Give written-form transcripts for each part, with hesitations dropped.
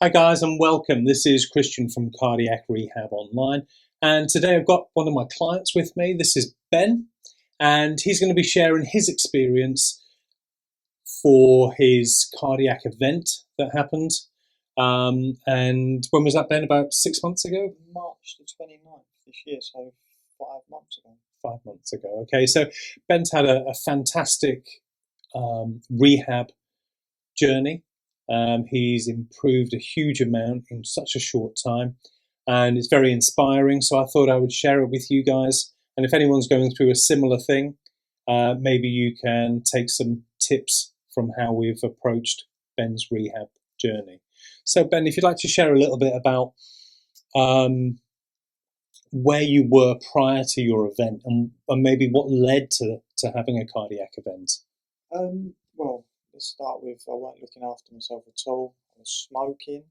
Hi guys and welcome. This is Christian from Cardiac Rehab Online, and today I've got one of my clients with me. This is Ben, and he's going to be sharing his experience for his cardiac event that happened. And when was that, Ben? About 6 months ago? March the 29th this year, so 5 months ago. 5 months ago. Okay, so Ben's had a fantastic rehab journey. He's improved a huge amount in such a short time, and it's very inspiring. So I thought I would share it with you guys. And if anyone's going through a similar thing, maybe you can take some tips from how we've approached Ben's rehab journey. So Ben, if you'd like to share a little bit about where you were prior to your event and maybe what led to having a cardiac event. Well, let's start with I weren't looking after myself at all. I was smoking.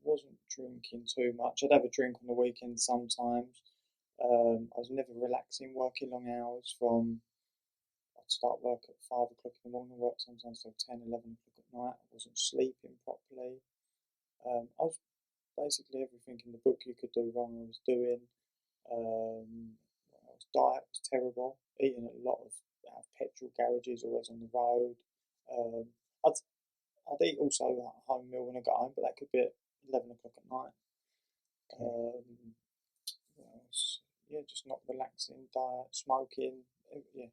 Wasn't drinking too much. I'd have a drink on the weekend sometimes. I was never relaxing, working long hours I'd start work at 5 o'clock in the morning, work sometimes till 10, 11 o'clock at night. I wasn't sleeping properly. I was basically everything in the book you could do wrong I was doing. Diet was terrible, eating a lot of petrol garages, always on the road. I'd eat also a home meal when I got home, but that could be at 11 o'clock at night. Yeah, just not relaxing, diet, smoking, everything.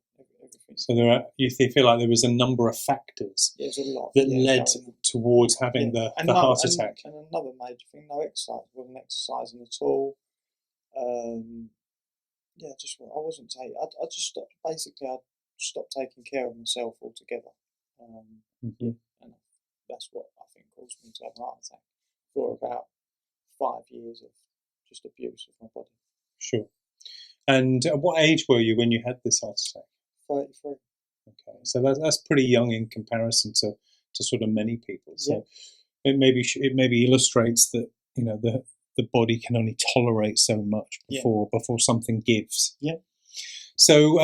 So you feel like there was a number of factors a lot that led towards having the heart attack. And another major thing, no exercise. I wasn't exercising at all. I wasn't taking. I just stopped. Basically, I stopped taking care of myself altogether. And that's what I think caused me to have a heart attack for about 5 years of just abuse of my body. Sure. And at what age were you when you had this heart attack? 33. Okay, so that's pretty young in comparison to sort of many people. So it maybe illustrates that the body can only tolerate so much before something gives. Yeah. So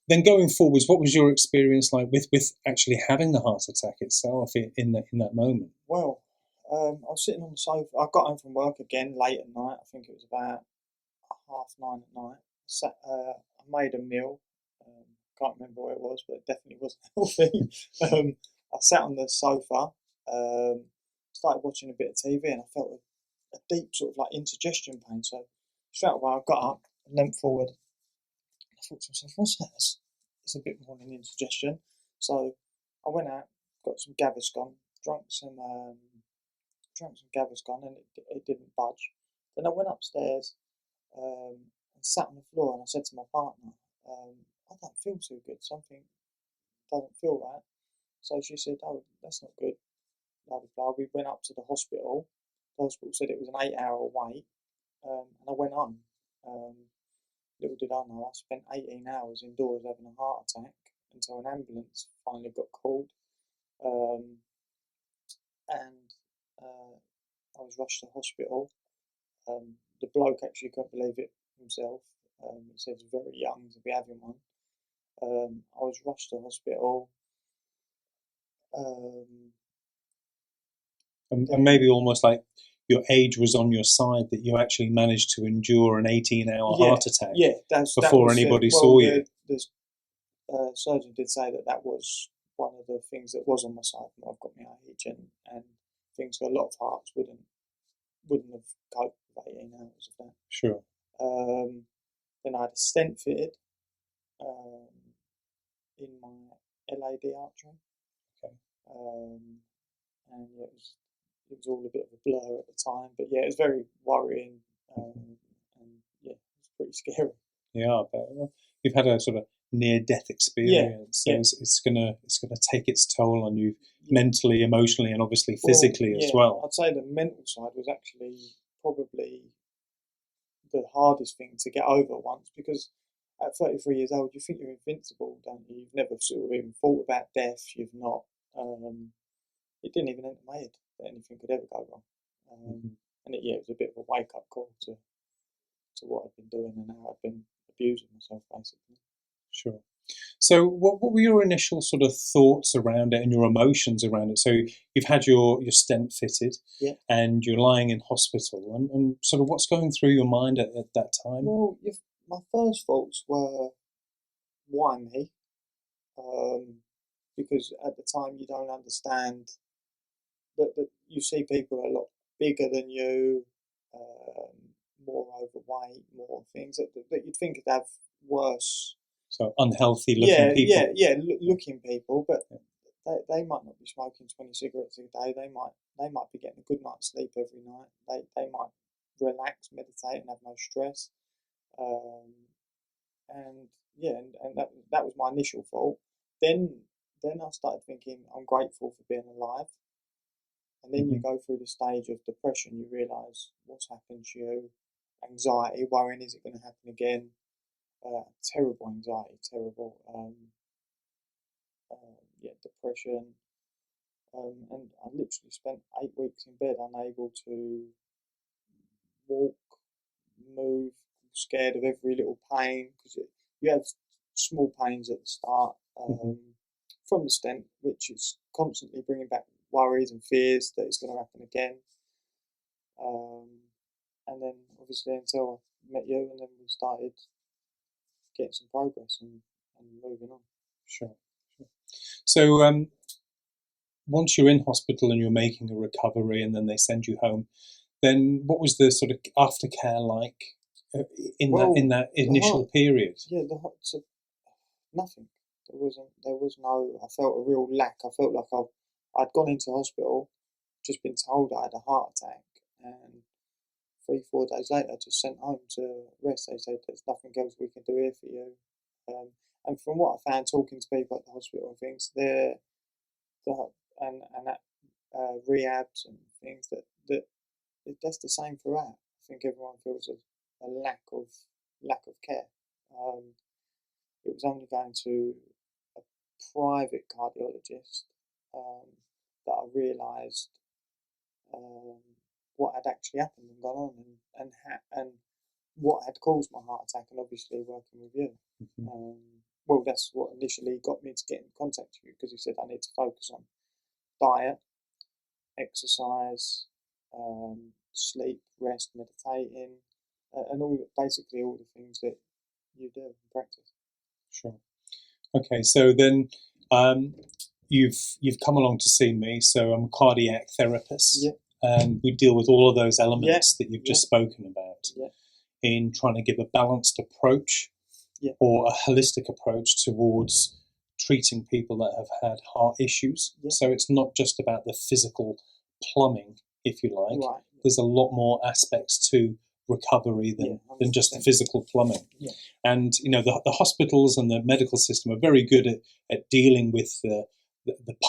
then going forwards, what was your experience like with actually having the heart attack itself in that moment? Well, I was sitting on the sofa. I got home from work again late at night. I think it was about 9:30 at night. I made a meal. Can't remember where it was, but it definitely wasn't healthy. I sat on the sofa, started watching a bit of TV, and I felt a deep sort of like indigestion pain. So straight away I got up and leant forward. I thought to myself, what's that? It's a bit more than indigestion. So I went out, got some Gaviscon, drank some Gaviscon, and it didn't budge. Then I went upstairs and sat on the floor, and I said to my partner, I don't feel too good. Something doesn't feel right. So she said, oh, that's not good. Blah, blah, blah. We went up to the hospital. The hospital said it was an 8-hour wait, and I went on. Little did I know, I spent 18 hours indoors having a heart attack until an ambulance finally got called. And I was rushed to hospital. The bloke actually couldn't believe it himself. He said he was very young to be having one. I was rushed to hospital. And maybe almost like your age was on your side, that you actually managed to endure an 18-hour heart attack before anybody saw you. The surgeon did say that was one of the things that was on my side. I've got my age and things. A lot of hearts wouldn't have coped with 18 hours of that. Sure. Then I had a stent fitted in my LAD artery. Okay. And it was all a bit of a blur at the time, but it was very worrying, and it was pretty scary. Yeah, but you've had a sort of near-death experience, so it's gonna take its toll on you mentally, emotionally, and obviously physically as well. I'd say the mental side was actually probably the hardest thing to get over once, because at 33 years old, you think you're invincible, don't you? You've never sort of even thought about death. You've not. It didn't even enter my head that anything could ever go wrong. And it was a bit of a wake-up call to what I've been doing and how I've been abusing myself, basically. Sure. So, what were your initial sort of thoughts around it and your emotions around it? So, you've had your stent fitted, Yeah. and you're lying in hospital, and sort of what's going through your mind at that time? Well, my first thoughts were, why me? Um, because at the time you don't understand that you see people a lot bigger than you, more overweight, more things that you'd think could have worse. So, unhealthy looking Yeah, people. looking people, but they might not be smoking 20 cigarettes a day. They might be getting a good night's sleep every night. They might relax, meditate, and have no stress. Um, and yeah, and that was my initial thought. Then I started thinking, I'm grateful for being alive. And then you Mhm. go through the stage of depression. You realise what's happened to you, anxiety, worrying, is it going to happen again? Terrible anxiety, terrible. Yeah, depression. And I literally spent 8 weeks in bed, unable to walk, move, scared of every little pain, because you have small pains at the start, Mhm. from the stent, which is constantly bringing back worries and fears that it's going to happen again. Um, and then obviously until I met you, and then we started getting some progress and moving on. Sure. Sure. So, once you're in hospital and you're making a recovery, and then they send you home, then what was the sort of aftercare like uh, in Well, that the initial heart, period? yeah, so nothing. There was no. I felt a real lack. I felt like I'd gone into hospital, just been told I had a heart attack, and 3, 4 days later, just sent home to rest. They said there's nothing else we can do here for you. And from what I found talking to people at the hospital and things, the and that rehabs and things that's the same throughout. I think everyone feels a lack of care. Um, it was only going to a private cardiologist, um, that I realised, um, what had actually happened and gone on, and what had caused my heart attack, and obviously working with you. Mhm. Um, well, that's what initially got me to get in contact with you, because he said I need to focus on diet, exercise, sleep, rest, meditating, and basically all the things that you do in practice. Sure. Okay, so then um, you've come along to see me. So I'm a cardiac therapist, Yeah, and we deal with all of those yeah, elements that you've yeah, just spoken about yeah, in trying to give a balanced approach yeah, or a holistic approach towards treating people that have had heart issues. yeah. So it's not just about the physical plumbing, if you like. Right. There's a lot more aspects to recovery Yeah, than just the 100%. physical plumbing. Yeah, And the hospitals and the medical system are very good at dealing with the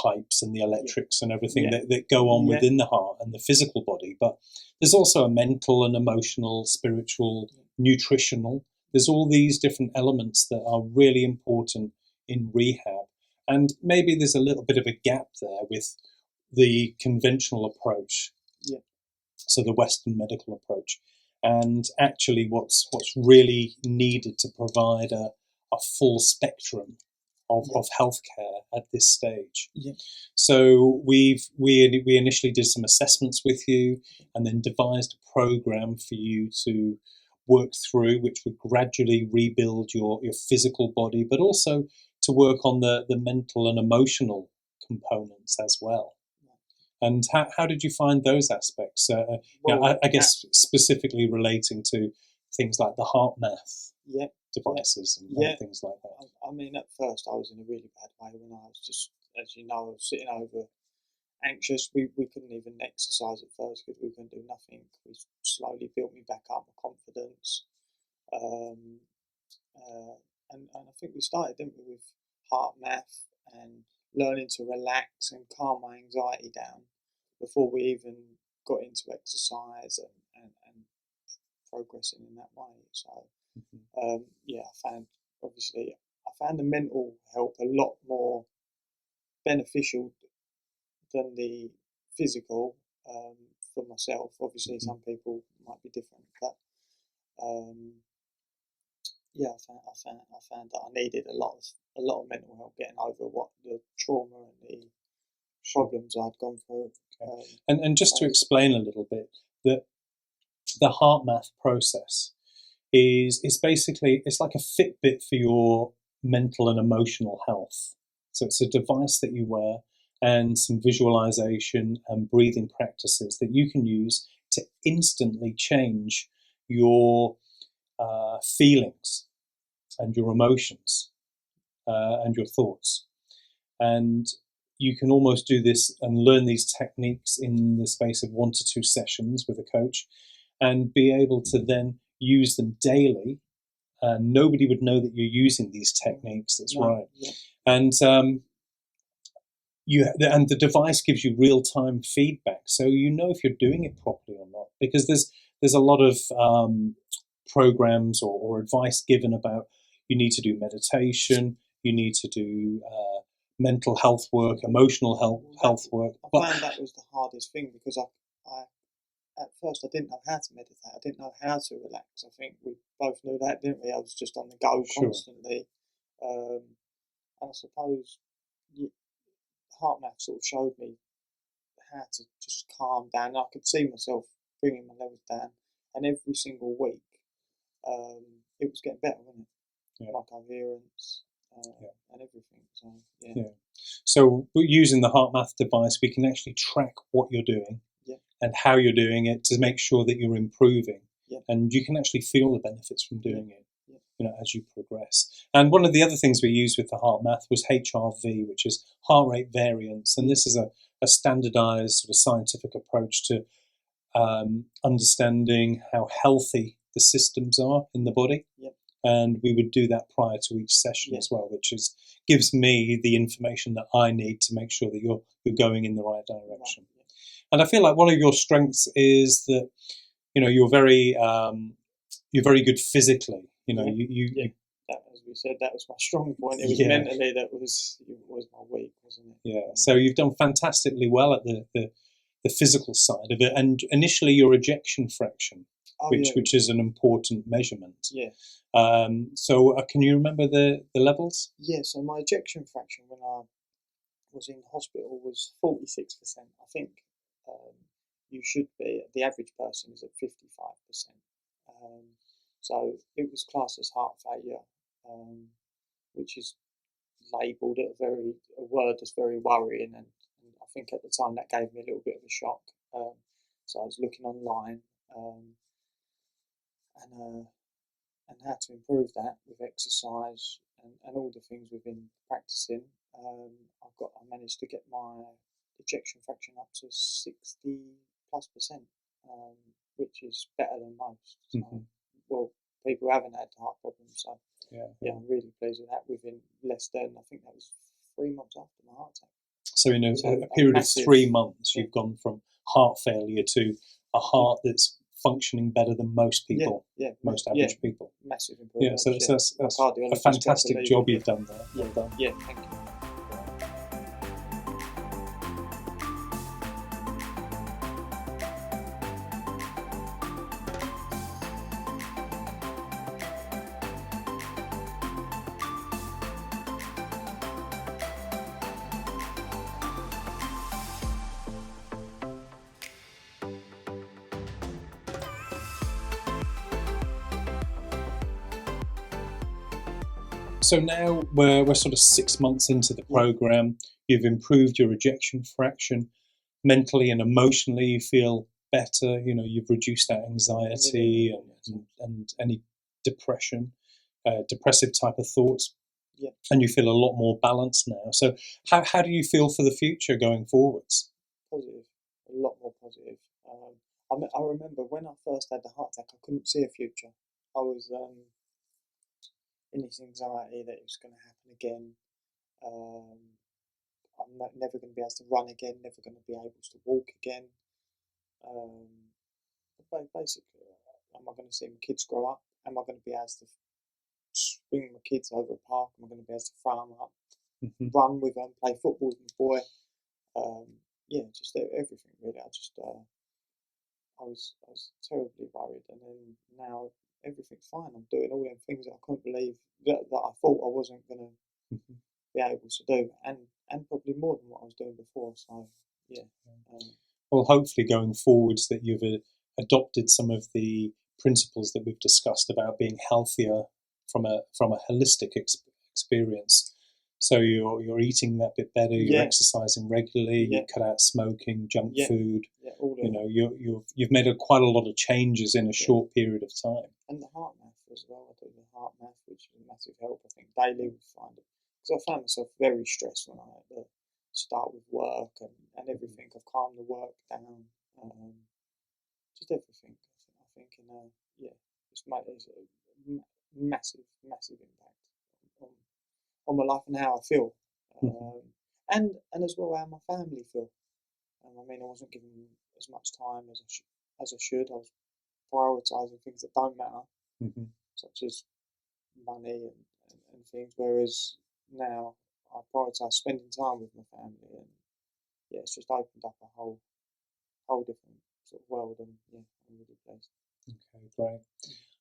pipes and the yeah, electrics and everything yeah, that go on yeah, within the heart and the physical body. But there's also a mental and emotional, spiritual, nutritional. There's all these different elements that are really important in rehab. And maybe there's a little bit of a gap there with the conventional approach, yeah, so the Western medical approach, and actually what's really needed to provide a full spectrum yeah, of healthcare at this stage. yeah, So we initially did some assessments with you, and then devised a program for you to work through, which would gradually rebuild your physical body, but also to work on the mental and emotional components as well. yeah. And how did you find those aspects? Well, I guess specifically relating to things like the heart math yeah, yeah, devices yeah. and things like that. I mean, at first I was in a really bad way when I was just, as you know, I was sitting over anxious. We couldn't even exercise at first because we couldn't do nothing. We slowly built me back up, my confidence. Um, and I think we started, didn't we, with heart math and learning to relax and calm my anxiety down before we even got into exercise and progressing in that way. So, Mhm. yeah, I found the mental help a lot more beneficial than the physical, for myself. Obviously, Mhm. some people might be different, but um, yeah, I found that I needed a lot of mental help getting over what the trauma and the problems I'd gone through. And just to explain a little bit, that the heart math process is basically, it's like a Fitbit for your mental and emotional health. So it's a device that you wear and some visualization and breathing practices that you can use to instantly change your feelings and your emotions and your thoughts. And you can almost do this and learn these techniques in the space of 1 to 2 sessions with a coach, and be able to then use them daily, and nobody would know that you're using these techniques. That's right. Yeah. And the device gives you real-time feedback, so you know if you're doing it properly or not, because there's a lot of programs or advice given about you need to do meditation, you need to do mental health work, emotional health work. I found that was the hardest thing, because I at first I didn't know how to meditate. I didn't know how to relax. I think we both knew that, didn't we? I was just on the go constantly. And I suppose heart math sort of showed me how to just calm down. I could see myself bringing my levels down, and every single week it was getting better, wasn't it? Yeah. My coherence and everything. So yeah. So using the heart math device, we can actually track what you're doing and how you're doing it to make sure that you're improving. And you can actually feel the benefits from doing it, as you progress. And one of the other things we used with the heart math was HRV, which is heart rate variance. And this is a standardized sort of scientific approach to understanding how healthy the systems are in the body. And we would do that prior to each session as well, which gives me the information that I need to make sure that you're going in the right direction. And I feel like one of your strengths is that you're very good physically. That, as we said, that was my strong point. It was mentally that was my weak, wasn't it? Yeah. So you've done fantastically well at the physical side of it, and initially your ejection fraction, which is an important measurement. So can you remember the levels? Yeah. So my ejection fraction when I was in hospital was 46%. I think you should be. The average person is at 55%. So it was classed as heart failure, which is labelled a word that's very worrying, and I think at the time that gave me a little bit of a shock. So I was looking online and how to improve that with exercise and all the things we've been practicing. I managed to get my ejection fraction up to 60+%, which is better than most. So, well, people haven't had heart problems, so I'm really pleased with that. Within less than, I think that was 3 months after my heart attack. So in a period of 3 months, you've gone from heart failure to a heart that's functioning better than most people, most average people. Massive improvement. So that's a fantastic job you've done there. Well done. Yeah, thank you. So now we're sort of 6 months into the program. You've improved your ejection fraction. Mentally and emotionally, you feel better. You've reduced that anxiety and any depression, depressive type of thoughts. And you feel a lot more balanced now. So how do you feel for the future going forwards? Positive, a lot more positive. I remember when I first had the heart attack, I couldn't see a future. I was in this anxiety that it was going to happen again. I'm never going to be able to run again, never going to be able to walk again. Basically, am I going to see my kids grow up? Am I going to be able to swing my kids over a park? Am I going to be able to throw them up, run with them, play football with my boy? Just everything really. I was terribly worried, and then now everything's fine. I'm doing all them things that I couldn't believe that I thought I wasn't gonna be able to do, and probably more than what I was doing before. So yeah. Well, hopefully going forwards that you've adopted some of the principles that we've discussed about being healthier from a holistic experience. So you're eating that bit better. You're exercising regularly. You cut out smoking, junk food. All you know, you've made quite a lot of changes in a short period of time. And the heart math as well. I do the heart math, which is a massive help. I think daily we find it, because I found myself very stressed when I had to start with work and everything. I've calmed the work down, just everything. I think, and it's made a massive impact on my life and how I feel, and as well how my family feel. I mean, I wasn't given as much time as I should. I was prioritising things that don't matter, such as money and things. Whereas now I prioritise spending time with my family, and it's just opened up a whole different sort of world, and I'm really pleased. Okay, great.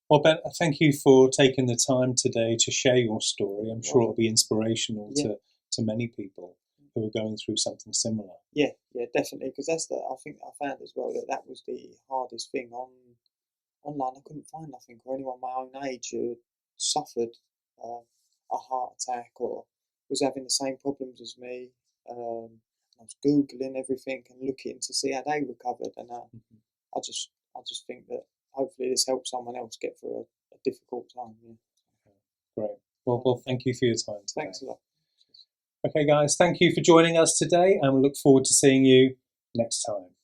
Well, Ben, thank you for taking the time today to share your story. I'm sure it'll be inspirational to many people who are going through something similar. Yeah, definitely. Because I think I found as well that was the hardest thing online. I couldn't find nothing or anyone my own age who suffered a heart attack or was having the same problems as me. I was googling everything and looking to see how they recovered, and I just think that hopefully this helps someone else get through a difficult time. Yeah. Great. Well, thank you for your time today. Thanks a lot. Okay, guys, thank you for joining us today, and we look forward to seeing you next time.